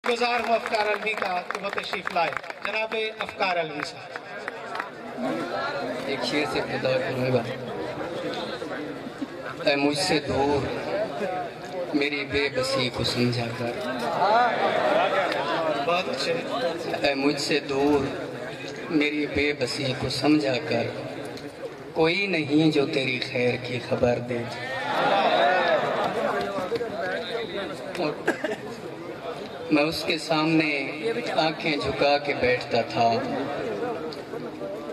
گزار ہوں افکار الوی کا کہ وہ تشریف لائے. جناب افکار الوی صاحب. ایک شعر سے ابتدا کروں گا. اے مجھ سے دور میری بے بسی کو سمجھا کر. بہت اچھے. اے مجھ سے دور میری بے بسی کو سمجھا کر. کوئی نہیں جو تیری خیر کی خبر دے. میں اس کے سامنے آنکھیں جھکا کے بیٹھتا تھا.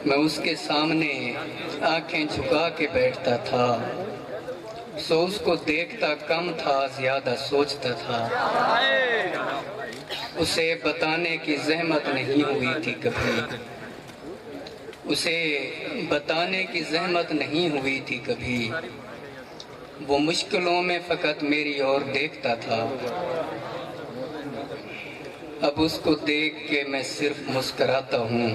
میں اس کے سامنے آنکھیں جھکا کے بیٹھتا تھا. سو اس کو دیکھتا کم تھا زیادہ سوچتا تھا. اسے بتانے کی زحمت نہیں ہوئی تھی کبھی. اسے بتانے کی زحمت نہیں ہوئی تھی کبھی. وہ مشکلوں میں فقط میری اور دیکھتا تھا. اب اس کو دیکھ کے میں صرف مسکراتا ہوں.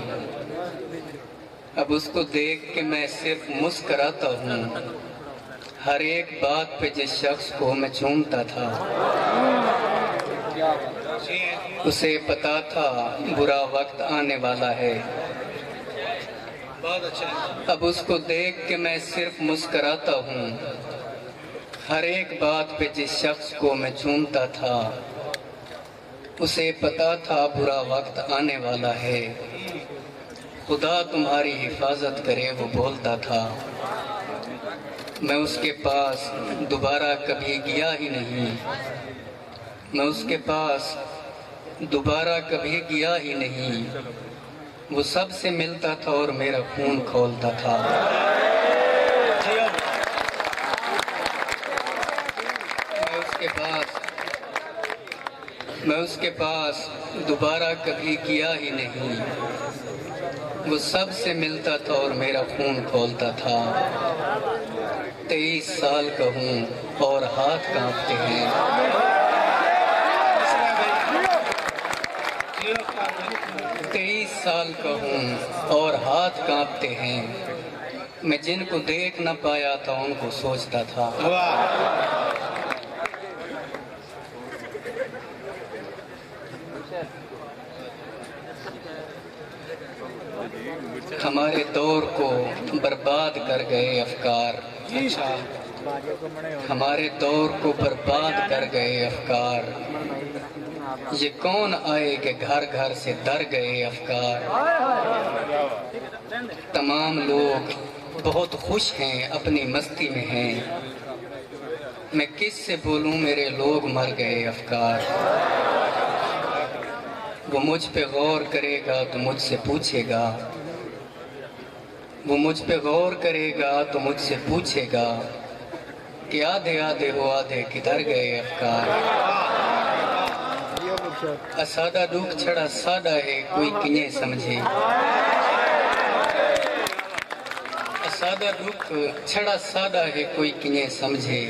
اب اس کو دیکھ کے میں صرف مسکراتا ہوں. ہر ایک بات پہ جس شخص کو میں چومتا تھا. اسے پتا تھا برا وقت آنے والا ہے. بہت اچھا. اب اس کو دیکھ کے میں صرف مسکراتا ہوں. ہر ایک بات پہ جس شخص کو میں چومتا تھا. اسے پتا تھا برا وقت آنے والا ہے. خدا تمہاری حفاظت کرے وہ بولتا تھا. میں اس کے پاس دوبارہ کبھی گیا ہی نہیں. میں اس کے پاس دوبارہ کبھی گیا ہی نہیں. وہ سب سے ملتا تھا اور میرا خون کھولتا تھا. میں اس کے پاس دوبارہ کبھی گیا ہی نہیں. وہ سب سے ملتا تھا اور میرا خون کھولتا تھا. 23 سال کا ہوں اور ہاتھ کانپتے ہیں. 23 سال کا ہوں اور ہاتھ کانپتے ہیں. میں جن کو دیکھ نہ پایا تھا ان کو سوچتا تھا. ہمارے دور کو برباد کر گئے افکار. ہمارے دور کو برباد کر گئے افکار. یہ کون آئے کہ گھر گھر سے در گئے افکار. تمام لوگ بہت خوش ہیں اپنی مستی میں ہیں. میں کس سے بولوں میرے لوگ مر گئے افکار. وہ مجھ پہ غور کرے گا تو مجھ سے پوچھے گا. وہ مجھ پہ غور کرے گا تو مجھ سے پوچھے گا کہ آدھے آدھے ہو آدھے کدھر گئے افکار. سادہ دکھ چھڑا سادہ ہے کوئی کنہیں سمجھے. سادہ دکھ چھڑا سادہ ہے کوئی کنہیں سمجھے.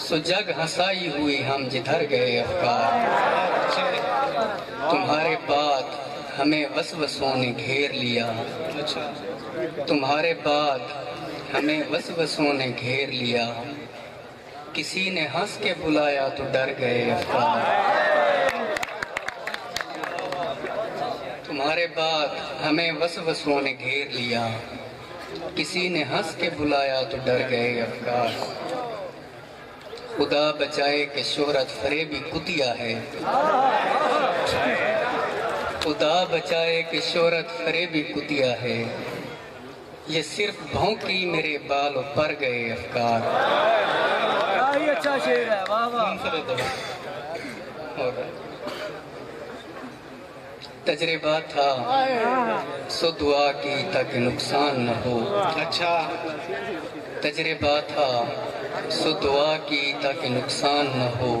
سو جگ ہنسائی ہوئی ہم جدھر گئے افکار. تمہارے بعد ہمیں وسوسوں نے گھیر لیا. تمہارے بعد ہمیں وسوسوں نے گھیر لیا. کسی نے ہنس کے بلایا تو ڈر گئے افکار. تمہارے بعد ہمیں وسوسوں نے گھیر لیا. کسی نے ہنس کے بلایا تو ڈر گئے افکار. خدا بچائے کہ شہرت فریبی کتیا ہے. خدا بچائے کہ شہرت فریبی کتیا ہے. یہ صرف بھونکی میرے بال پر گئے افکار. اچھا شعر ہے. واہ واہ. تجربہ تھا سو دعا کی تاکہ نقصان نہ ہو. اچھا. تجربہ تھا سو دعا کی تاکہ نقصان نہ ہو.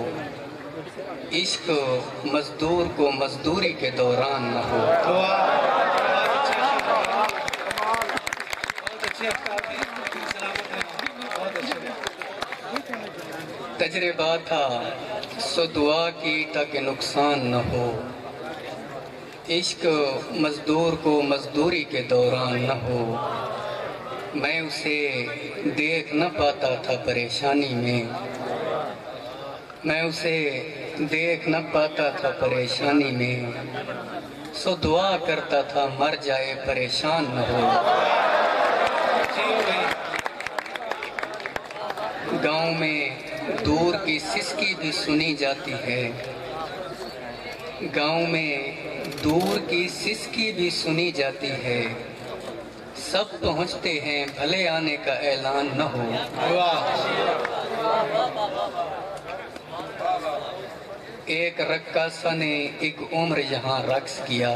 عشق مزدور کو مزدوری کے دوران نہ ہو. تجربہ تھا سو دعا کی تاکہ نقصان نہ ہو. عشق مزدور کو مزدوری کے دوران نہ ہو. میں اسے دیکھ نہ پاتا تھا پریشانی میں. میں اسے دیکھ نہ پاتا تھا پریشانی میں، سو دعا کرتا تھا مر جائے پریشان نہ ہو۔ گاؤں میں دور کی سسکی بھی سنی جاتی ہے، گاؤں میں دور کی سسکی بھی سنی جاتی ہے، سب پہنچتے ہیں بھلے آنے کا اعلان نہ ہو۔ ایک رقاصہ نے ایک عمر یہاں رقص کیا،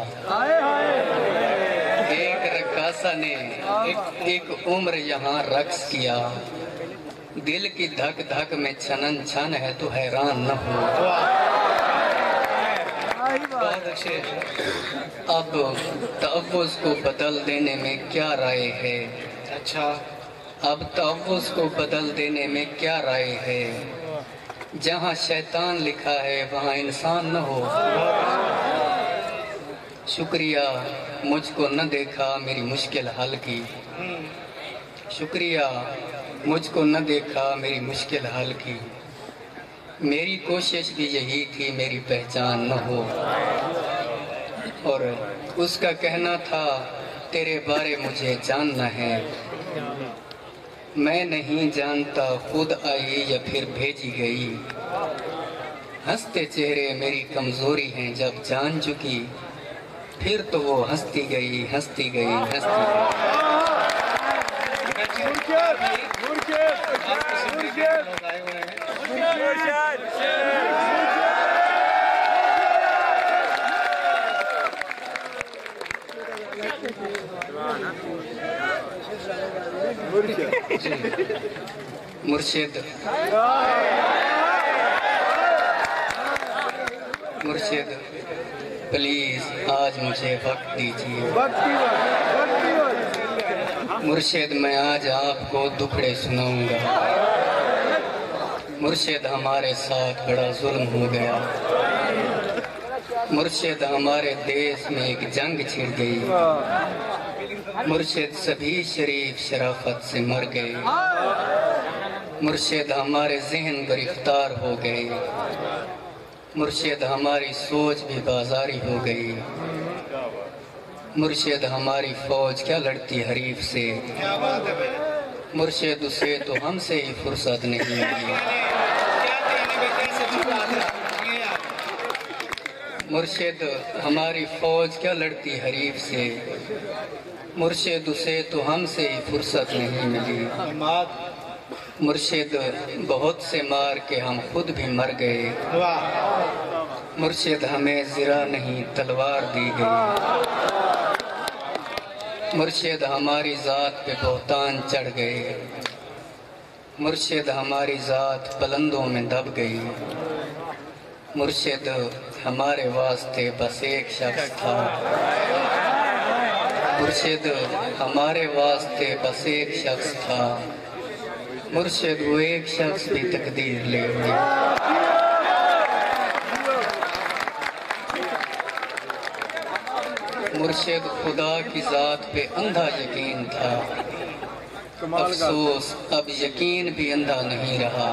ایک رقاصہ نے ایک عمر یہاں رقص کیا، دل کی دھک دھک میں چھنن چھن ہے تو حیران نہ ہو۔ اب تحفظ کو بدل دینے میں کیا رائے ہے؟ اچھا، اب تحفظ کو بدل دینے میں کیا رائے ہے؟ جہاں شیطان لکھا ہے وہاں انسان نہ ہو۔ شکریہ مجھ کو نہ دیکھا میری مشکل حل کی، شکریہ مجھ کو نہ دیکھا میری مشکل حل کی، میری کوشش بھی یہی تھی میری پہچان نہ ہو۔ اور اس کا کہنا تھا تیرے بارے مجھے جاننا ہے، میں نہیں جانتا خود آئی یا پھر بھیجی گئی، ہنستے چہرے میری کمزوری ہیں جب جان چکی، پھر تو وہ ہنستی گئی ہنستی گئی ہنستی گئی۔ مرشد پلیز آج مجھے وقت دیجیے، مرشد میں آج آپ کو دکھڑے سناؤں گا، مرشد ہمارے ساتھ بڑا ظلم ہو گیا، مرشد ہمارے دیس میں ایک جنگ چھڑ گئی، مرشد سبھی شریف شرافت سے مر گئے، مرشد ہمارے ذہن گرفتار ہو گئے، مرشد ہماری سوچ بھی بازاری ہو گئی، مرشد ہماری فوج کیا لڑتی حریف سے، مرشد اسے تو ہم سے ہی فرصت نہیں ملی، مرشد ہماری فوج کیا لڑتی حریف سے، مرشد اسے تو ہم سے ہی فرصت نہیں ملی، مرشد بہت سے مار کے ہم خود بھی مر گئے، مرشد ہمیں زرہ نہیں تلوار دی گئی، مرشد ہماری ذات پہ بہتان چڑھ گئے، مرشد ہماری ذات بلندوں میں دب گئی، مرشد ہمارے واسطے بس ایک شخص تھا، مرشد ہمارے واسطے بس ایک شخص تھا، مرشد وہ ایک شخص بھی تقدیر لے گیا۔ مرشد خدا کی ذات پہ اندھا یقین تھا، افسوس اب یقین بھی اندھا نہیں رہا،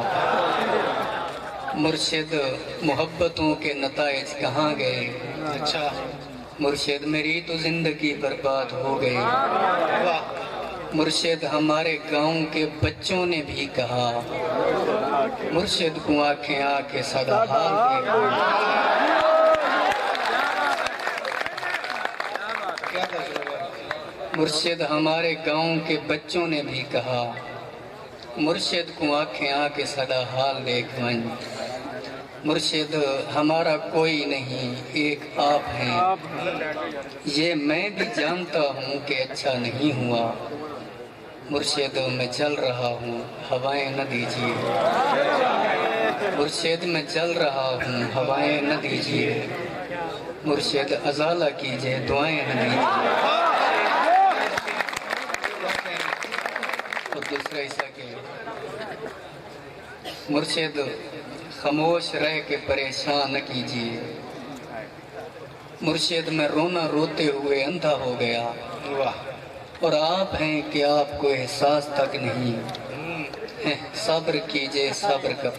مرشد محبتوں کے نتائج کہاں گئے، اچھا مرشد میری تو زندگی برباد ہو گئی، مرشد ہمارے گاؤں کے بچوں نے بھی کہا، مرشد کو آنکھیں آ کے صدا حال دے مرشد ہمارے گاؤں کے بچوں نے بھی کہا، مرشد کو آنکھیں آ کے صدا حال دیکھ من، مرشد ہمارا کوئی نہیں ایک آپ ہیں، یہ میں بھی جانتا ہوں کہ اچھا نہیں ہوا، مرشد میں چل رہا ہوں ہوائیں نہ دیجیے، مرشد میں چل رہا ہوں ہوائیں نہ دیجیے، مرشد ازالہ کیجئے دعائیں نہ دیجیے۔ اور دوسرا حصہ کہ مرشد خاموش رہ کے پریشان نہ کیجیے، مرشد میں رونا روتے ہوئے اندھا ہو گیا، اور آپ ہیں کہ آپ کو احساس تک نہیں، صبر کیجئے صبر کا